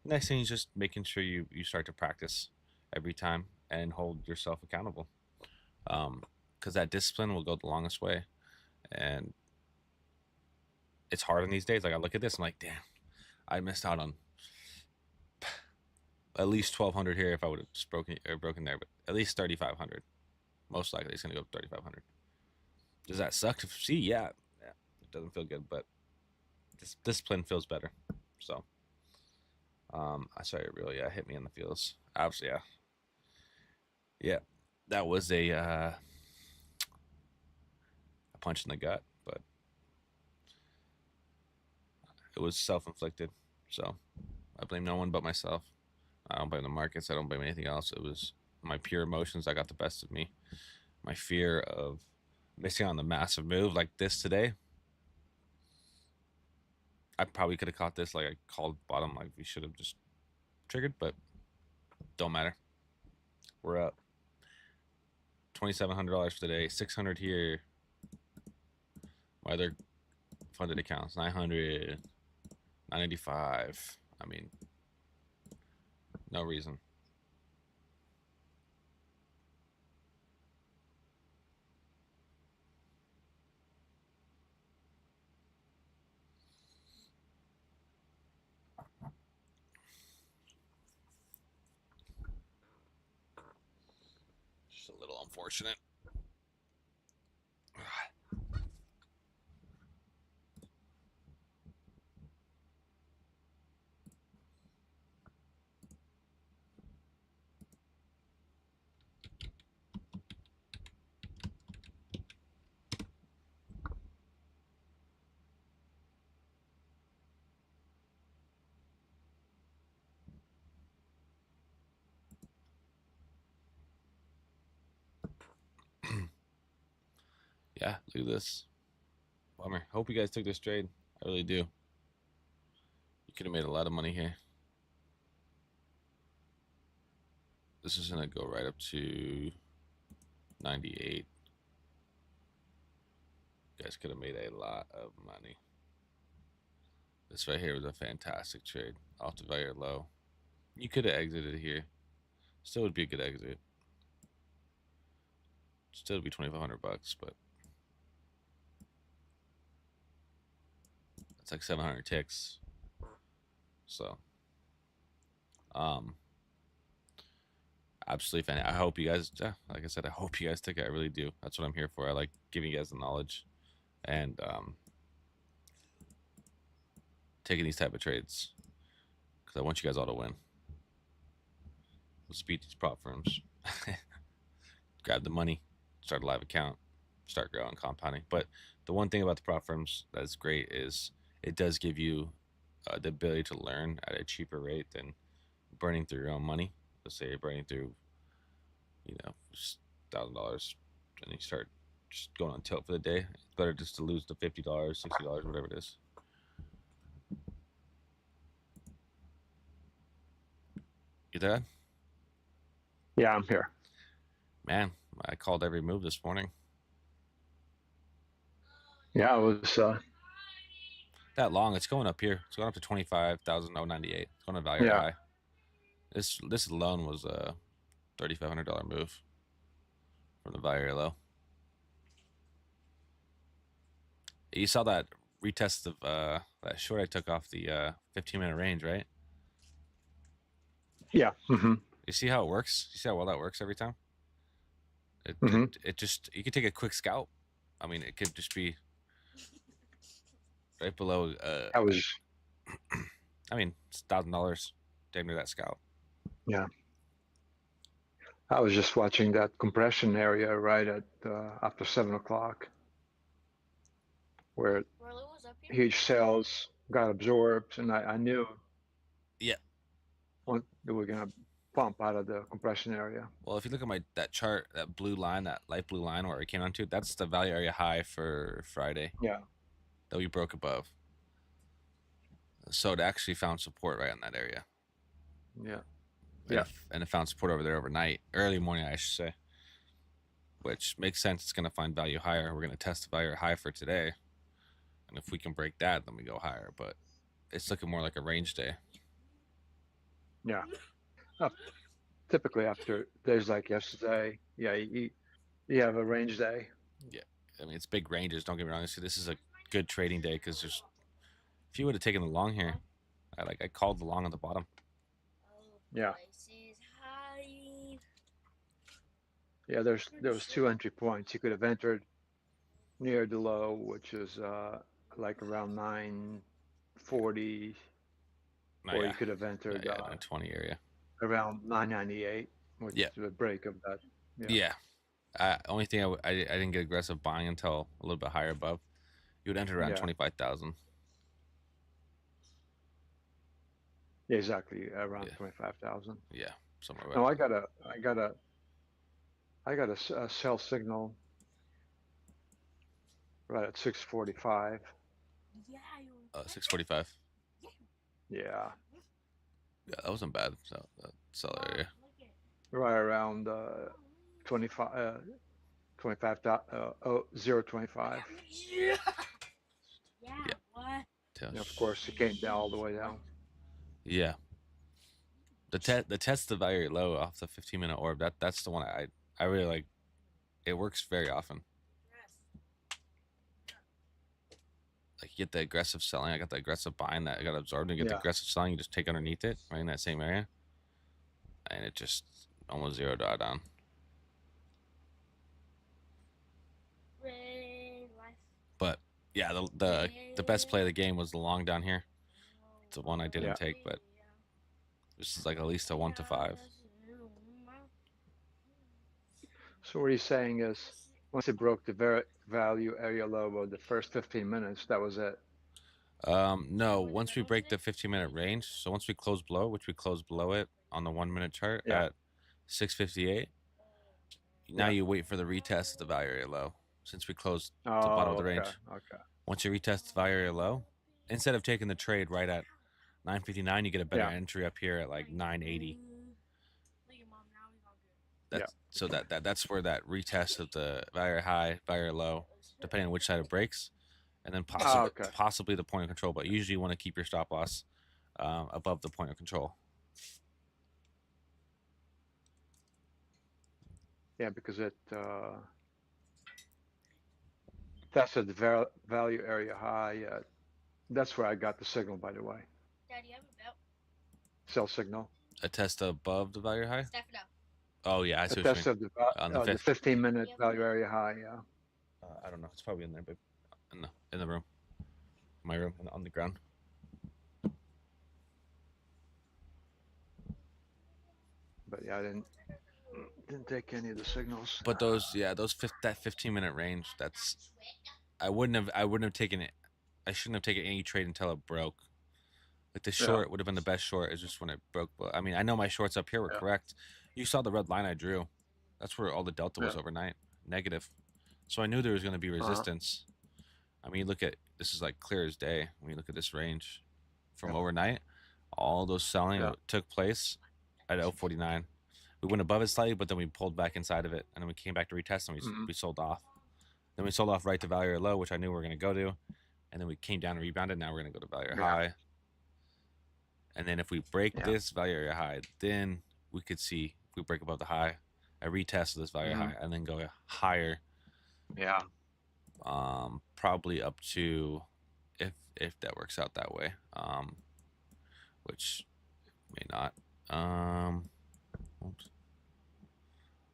The next thing is just making sure you start to practice every time and hold yourself accountable. Because that discipline will go the longest way, and it's hard in these days. Like I look at this, I'm like, damn, I missed out on at least 1,200 here if I would have just broken there, but at least 3,500. Most likely, it's gonna go 3,500. Does that suck to see? Yeah, yeah. It doesn't feel good, but this discipline feels better. So, I saw it really hit me in the feels. Obviously, yeah. That was a punch in the gut, but it was self inflicted. So I blame no one but myself. I don't blame the markets. I don't blame anything else. It was my pure emotions that got the best of me. My fear of missing on the massive move like this today. I probably could have caught this. Like I called bottom. Like we should have just triggered, but don't matter. We're up $2,700 for today. 600 here. My other funded accounts 900, 985. I mean, no reason. Just a little unfortunate. Yeah, look at this. Bummer. Hope you guys took this trade. I really do. You could have made a lot of money here. This is gonna go right up to 98. You guys could have made a lot of money. This right here was a fantastic trade. Off the value low. You could have exited here. Still would be a good exit. Still would be 2,500 bucks, but it's like 700 ticks. So, um, absolutely fantastic. I hope you guys, like I said, I hope you guys took it. I really do. That's what I'm here for. I like giving you guys the knowledge and taking these type of trades because I want you guys all to win. Let's beat these prop firms. Grab the money, start a live account, start growing, compounding. But the one thing about the prop firms that's great is it does give you the ability to learn at a cheaper rate than burning through your own money. Let's say you're burning through, $1,000, and you start just going on tilt for the day. It's better just to lose the $50, $60, whatever it is. You there? Yeah, I'm here. Man, I called every move this morning. Yeah, it was. That long, it's going up here. It's going up to 25,098. It's going to value Yeah, high. This alone was a $3,500 move from the value low. You saw that retest of that short I took off the 15-minute range, right? yeah. You see how it works? You see how well that works every time? It just, you could take a quick scalp. I mean, it could just be right below. I was. I mean, it's $1,000 damn near that scalp. Yeah, I was just watching that compression area right at after 7 o'clock, where huge cells got absorbed, and I knew Yeah. they were gonna pump out of the compression area. Well, if you look at that chart, that blue line, that light blue line where it came onto, that's the value area high for Friday Yeah, that we broke above. So it actually found support right in that area. yeah, And it found support over there overnight, early morning, I should say, which makes sense. It's going to find value higher. We're going to test the value high for today. And if we can break that, then we go higher. But it's looking more like a range day. yeah. typically after days like yesterday, yeah, you have a range day. Yeah, I mean it's big ranges. Don't get me wrong. See, this is a good trading day because there's. If you would have taken the long here, I called the long on the bottom. Yeah. Yeah, there was two entry points. You could have entered near the low, which is like around 940, Oh or yeah, you could have entered yeah, 920 area. around 998, which Yeah, is the break of that. Yeah, yeah. Only thing I didn't get aggressive buying until a little bit higher above. You would enter around yeah, 25,000. yeah, exactly, around Yeah, 25,000. yeah, somewhere right No, around there. I got a sell signal right at 645. 645. Yeah, Yeah, that wasn't bad. So seller area. right around 25, 25, 0.25. Yeah. And of course, it came down all the way down. Yeah. The test of value low off the 15-minute orb. That's the one I really like. It works very often. Like you get the aggressive selling. I got the aggressive buying that I got absorbed. And you get the Yeah. aggressive selling. You just take underneath it, right in that same area, and it just almost zero drawdown. But yeah, the best play of the game was the long down here. It's the one I didn't Yeah. take, but this is like at least a 1 to 5. So what he's saying is, once it broke the value area low of the first 15 minutes, that was it. No, once we break the 15-minute range, so once we close below, which we closed below it on the 1-minute chart Yeah. at 658, now Yeah. you wait for the retest of the value area low. Since we closed the Oh, bottom of the okay. range, Okay. once you retest the value area low, instead of taking the trade right at 959, you get a better Yeah. entry up here at like 980. So that's where that retest of the value high, value low, depending on which side it breaks, and then Okay. possibly the point of control. But usually you want to keep your stop loss above the point of control. Yeah, because it tested the value area high. That's where I got the signal, by the way. Sell signal. A test above the value high. Oh yeah, I see A what you test mean. of the 15-minute value area high. Yeah. I don't know. It's probably in there, but in the room, my room, on the ground. But yeah, I didn't take any of the signals. But that 15-minute range, I wouldn't have taken it. I shouldn't have taken any trade until it broke. Like the short would have been the best short. It's just when it broke. But I mean, I know my shorts up here were correct. You saw the red line I drew. That's where all the delta was overnight, negative. So I knew there was going to be resistance. I mean, look at this is like clear as day. When you look at this range from overnight, all those selling took place at 049. We went above it slightly, but then we pulled back inside of it, and then we came back to retest, and we sold off. Then we sold off right to value area low, which I knew we were going to go to, and then we came down and rebounded. Now we're going to go to value area high, and then if we break this value area high, then we could see if we break above the high, a retest of this value high, and then go higher. Yeah. Probably up to if that works out that way, which may not. Oops.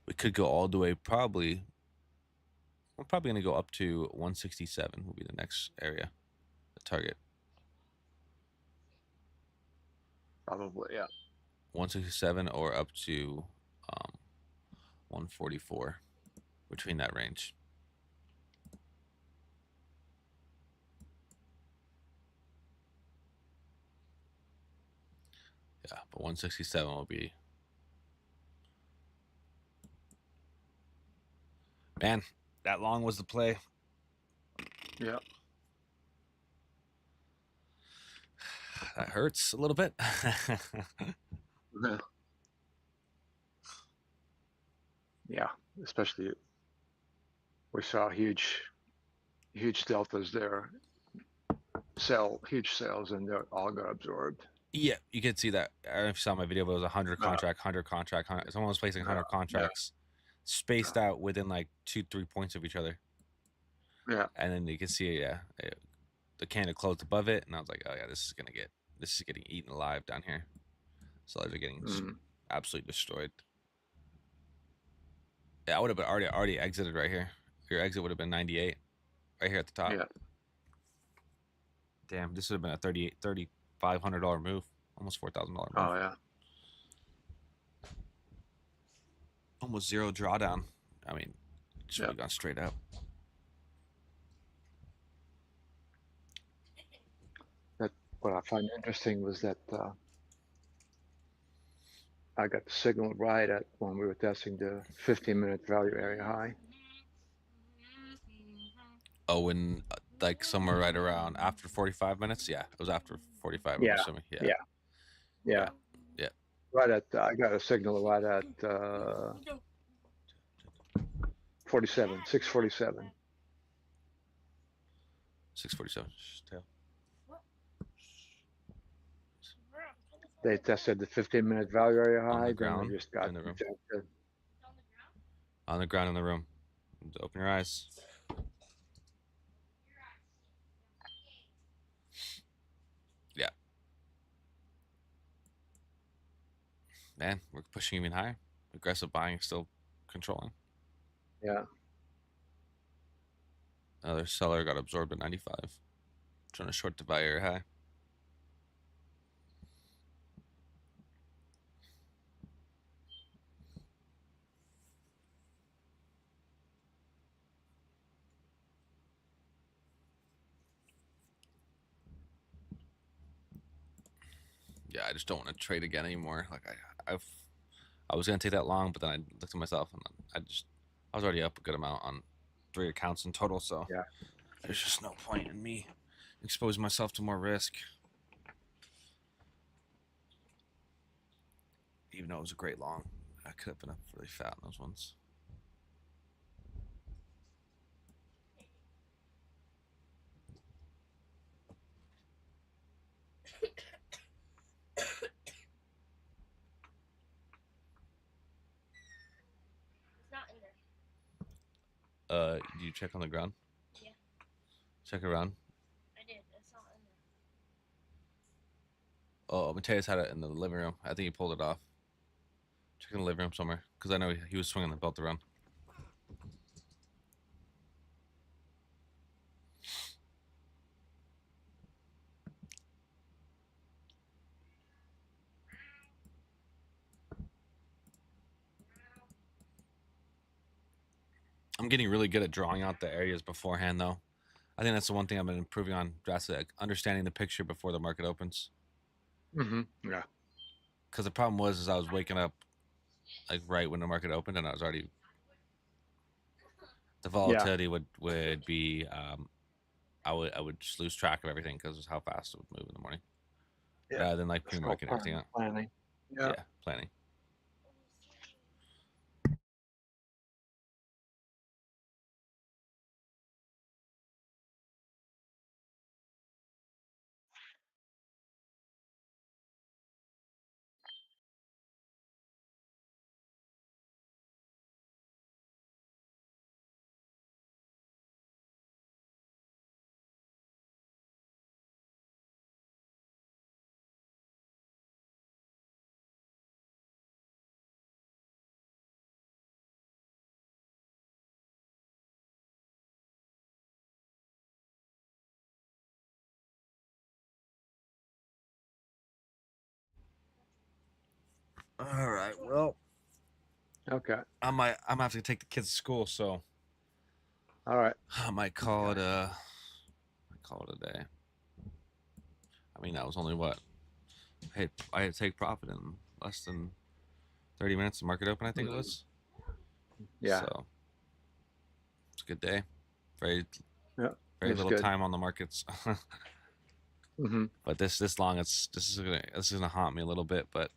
We could go all the way. Probably, we're probably gonna go up to 167. Will be the next area, the target. Probably, yeah. 167 or up to 144, between that range. Yeah, but 167 will be. Man, that long was the play. Yeah. That hurts a little bit. Yeah, especially we saw huge deltas there. Huge sales, and they all got absorbed. Yeah, you could see that. I don't know if you saw my video, but it was 100 Uh, contract, 100 contract, 100. Someone was placing 100 yeah, contracts spaced out within like 2-3 points of each other. yeah. And then you can see, the candle closed above it, and I was like, oh yeah, this is getting eaten alive down here. So they're getting Mm, absolutely destroyed. Yeah, I would have been already exited right here. Your exit would have been 98, right here at the top. yeah. Damn, this would have been a $3,500 move, almost $4,000 move, Oh, yeah. almost zero drawdown. I mean, just would Yeah. have gone straight up. That what I find interesting was that I got the signal right at when we were testing the 15-minute value area high. Oh, and like somewhere right around after 45 minutes. Yeah, it was after 45. I'm Yeah, assuming. Yeah, yeah, yeah. yeah, yeah. Right at I got a signal right at 47, 647. 647. Tail. They tested the 15-minute value area On high, the then they ground just got in the room. rejected. On the ground in the room. Open your eyes. Yeah, man, we're pushing even higher. Aggressive buying is still controlling. Yeah, Another seller got absorbed at 95. Trying to short the value area high. Yeah, I just don't want to trade again anymore. Like I was gonna take that long, but then I looked at myself and I was already up a good amount on 3 accounts in total. So yeah. there's just no point in me exposing myself to more risk, even though it was a great long. I could have been up really fat in those ones. Did you check on the ground? Yeah. Check around. I did. It's not in there. Oh, Mateus had it in the living room. I think he pulled it off. Check in the living room somewhere, because I know he was swinging the belt around. I'm getting really good at drawing out the areas beforehand, though. I think that's the one thing I've been improving on drastically, like understanding the picture before the market opens. Yeah, Because the problem was, is I was waking up like right when the market opened, and I was already the yeah. volatility would be I would just lose track of everything because of how fast it would move in the morning, Yeah. rather than like It's called pre-marketing everything out. planning. Yeah. Yeah, planning. All right. Well, Okay. I'm gonna have to take the kids to school, so All right. I might call it a day. I mean, that was only what I had to take profit in less than 30 minutes to market open. I think it was. Yeah. So it's a good day. Very Yeah. very It's little good. time on the markets. Mm-hmm. But this long, this is gonna haunt me a little bit. But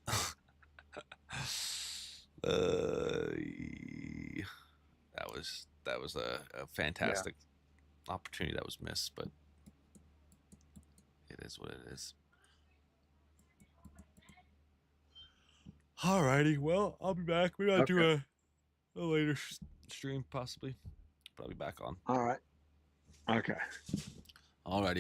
that was a Yeah. fantastic opportunity that was missed. But it is what it is. Alrighty. Well, I'll be back. We gotta do Okay. a later stream, possibly. But I'll be back on. All right. Okay. Alrighty.